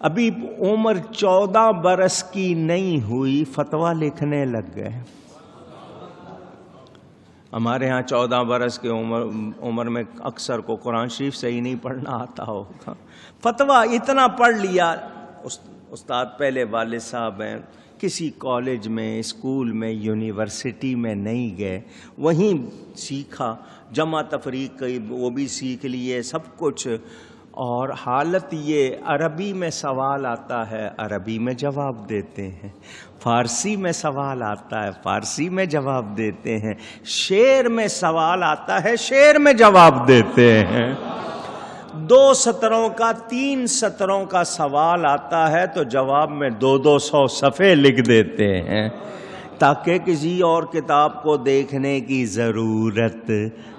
ابھی عمر 14 برس کی نہیں ہوئی فتویٰ لکھنے لگ گئے۔ ہمارے ہاں 14 برس کے عمر میں اکثر کو قرآن شریف صحیح نہیں پڑھنا آتا ہوگا، فتویٰ اتنا پڑھ لیا۔ استاد پہلے والد صاحب ہیں، کسی کالج میں، اسکول میں، یونیورسٹی میں نہیں گئے، وہیں سیکھا، جمع تفریق وہ بھی سیکھ لیے، سب کچھ۔ اور حالت یہ، عربی میں سوال آتا ہے عربی میں جواب دیتے ہیں، فارسی میں سوال آتا ہے فارسی میں جواب دیتے ہیں، شعر میں سوال آتا ہے شعر میں جواب دیتے ہیں، 2 سطروں کا 3 سطروں کا سوال آتا ہے تو جواب میں 200 صفحے لکھ دیتے ہیں، تاکہ کسی اور کتاب کو دیکھنے کی ضرورت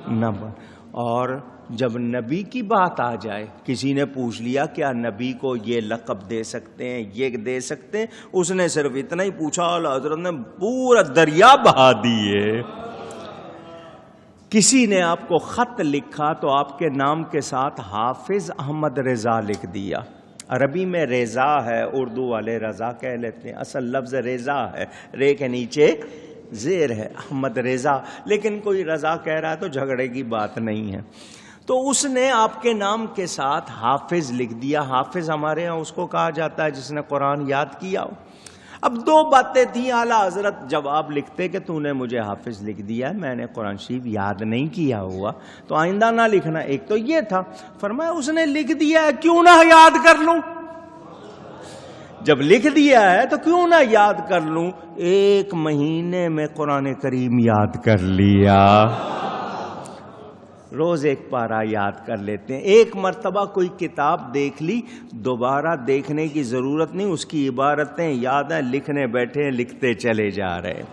نہ بنے۔ اور جب نبی کی بات آ جائے، کسی نے پوچھ لیا کیا نبی کو یہ لقب دے سکتے ہیں، یہ دے سکتے ہیں، اس نے صرف اتنا ہی پوچھا اور حضرت نے پورا دریا بہا دیے۔ کسی نے آپ کو خط لکھا تو آپ کے نام کے ساتھ حافظ احمد رضا لکھ دیا۔ عربی میں رضا ہے، اردو والے رضا کہہ لیتے ہیں، اصل لفظ رضا ہے، رے کے نیچے زیر ہے، احمد رضا، لیکن کوئی رضا کہہ رہا ہے تو جھگڑے کی بات نہیں ہے۔ تو اس نے آپ کے نام کے ساتھ حافظ لکھ دیا۔ حافظ ہمارے ہاں اس کو کہا جاتا ہے جس نے قرآن یاد کیا ہو۔ اب 2 باتیں تھیں، اعلیٰ حضرت جواب لکھتے کہ تو نے مجھے حافظ لکھ دیا ہے، میں نے قرآن شریف یاد نہیں کیا ہوا تو آئندہ نہ لکھنا۔ ایک تو یہ تھا، فرمایا اس نے لکھ دیا ہے کیوں نہ یاد کر لوں، جب لکھ دیا ہے تو کیوں نہ یاد کر لوں۔ 1 مہینے میں قرآن کریم یاد کر لیا، روز 1 پارہ یاد کر لیتے ہیں۔ 1 مرتبہ کوئی کتاب دیکھ لی، دوبارہ دیکھنے کی ضرورت نہیں، اس کی عبارتیں یاد ہیں، لکھنے بیٹھے لکھتے چلے جا رہے۔